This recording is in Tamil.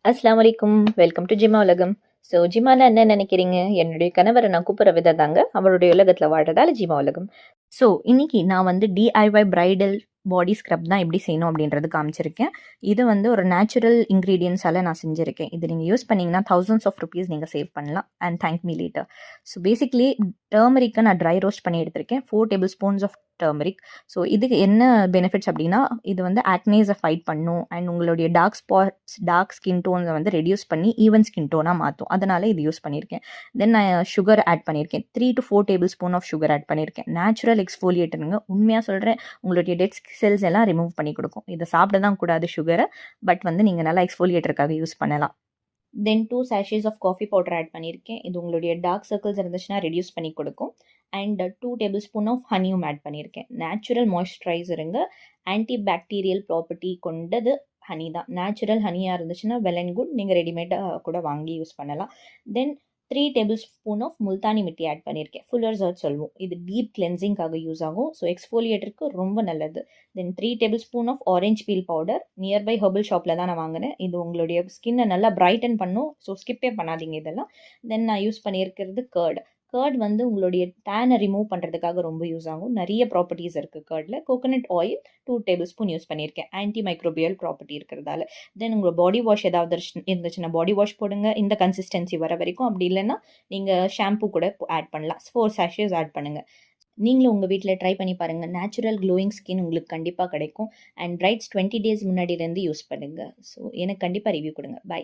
அஸ்ஸலாமு அலைக்கும். வெல்கம் டு ஜிம்மா உலகம். ஸோ ஜிம்மானா என்ன நினைக்கிறீங்க? என்னுடைய கணவரை நான் கூப்பிட்ற விதம் தாங்க அவருடைய உலகத்தில் வாழ்றதால ஜிம்மா உலகம். ஸோ இன்னைக்கு நான் வந்து டிஐஒய் பிரைடல் பாடி ஸ்க்ரப் தான் எப்படி செய்யணும் அப்படின்றது காமிச்சிருக்கேன். இது வந்து ஒரு நேச்சுரல் இன்க்ரீடியன்ஸால் நான் செஞ்சுருக்கேன். இது நீங்கள் யூஸ் பண்ணிங்கன்னா தௌசண்ட்ஸ் ஆஃப் ருபீஸ் நீங்கள் சேவ் பண்ணலாம். And thank me later. So basically டர்மரிக்கை நான் ட்ரை ரோஸ்ட் பண்ணி எடுத்திருக்கேன். 4 tablespoons of turmeric. So இதுக்கு என்ன பெனிஃபிட்ஸ் அப்படின்னா, இது வந்து ஆக்னேஸை ஃபைட் பண்ணும் அண்ட் உங்களுடைய டார்க் ஸ்பாட்ஸ், டார்க் ஸ்கின் டோன்ஸை வந்து ரெடியூஸ் பண்ணி ஈவன் ஸ்கின் டோனாக மாற்றும். அதனால் இது யூஸ் பண்ணியிருக்கேன். தென் நான் சுகர் ஆட் பண்ணியிருக்கேன். 3 to 4 tablespoon of sugar add பண்ணியிருக்கேன். நேச்சுரல் எக்ஸ்ஃபோலியேட்டருங்க. உண்மையாக சொல்கிறேன், உங்களுடைய டெட் செல்ஸ் எல்லாம் ரிமூவ் பண்ணி கொடுக்கும். இதை சாப்பிட தான் கூடாது சுகரை, பட் வந்து நீங்கள் நல்லா எக்ஸ்ஃபோலியேட்டருக்காக யூஸ் பண்ணலாம். Then 2 sachets of coffee powder add பண்ணியிருக்கேன். இது உங்களுடைய டார்க் சர்க்கிள்ஸ் இருந்துச்சுன்னா ரெடியூஸ் பண்ணி கொடுக்கும். அண்ட் 2 டேபிள் ஸ்பூன் ஆஃப் ஹனியும் ஆட் பண்ணியிருக்கேன். நேச்சுரல் மாய்ஸ்சரைசருங்க. ஆன்டி பாக்டீரியல் ப்ராப்பர்ட்டி கொண்டது ஹனி தான். நேச்சுரல் ஹனியாக இருந்துச்சுன்னா வெல் அண்ட் குட். நீங்கள் ரெடிமேடாக கூட வாங்கி யூஸ் பண்ணலாம். Then 3 tablespoon of Multani mitti add பண்ணியிருக்கேன். ஃபுல்லர்ஸ் சொல்லுவோம். இது டீப் கிளென்சிங்காக யூஸ் ஆகும். ஸோ எக்ஸ்ஃபோலியேட்டருக்கு ரொம்ப நல்லது. Then 3 tablespoon of orange peel powder. Nearby herbal ஷாப்பில் தான் நான் வாங்கினேன். இது உங்களுடைய ஸ்கின்னை நல்லா பிரைட்டன் பண்ணும். ஸோ ஸ்கிப்பே பண்ணாதீங்க இதெல்லாம். தென் நான் யூஸ் பண்ணியிருக்கிறது கர்ட். கர்ட் வந்து உங்களுடைய டேனை ரிமூவ் பண்ணுறதுக்காக ரொம்ப யூஸ் ஆகும். நிறைய ப்ராப்பர்ட்டிஸ் இருக்குது கர்டில். Coconut oil 2 tablespoon use பண்ணியிருக்கேன். ஆன்டி மைக்ரோபியல் ப்ராப்பர்ட்டி இருக்கிறதால. தென் உங்கள் பாடி வாஷ் ஏதாவது இருந்துச்சுன்னா பாடி வாஷ் போடுங்க, இந்த கன்சிஸ்டன்சி வர வரைக்கும். அப்படி இல்லைன்னா நீங்கள் ஷாம்பு கூட ஆட் பண்ணலாம். 4 sachets ஆட் பண்ணுங்கள். நீங்களும் உங்கள் வீட்டில் ட்ரை பண்ணி பாருங்கள். நேச்சுரல் க்ளோயிங் ஸ்கின் உங்களுக்கு கண்டிப்பாக கிடைக்கும். அண்ட் பிரைட்ஸ் 20 days முன்னாடியிலேருந்து யூஸ் பண்ணுங்கள். ஸோ எனக்கு கண்டிப்பாக ரிவ்யூ கொடுங்க. பை.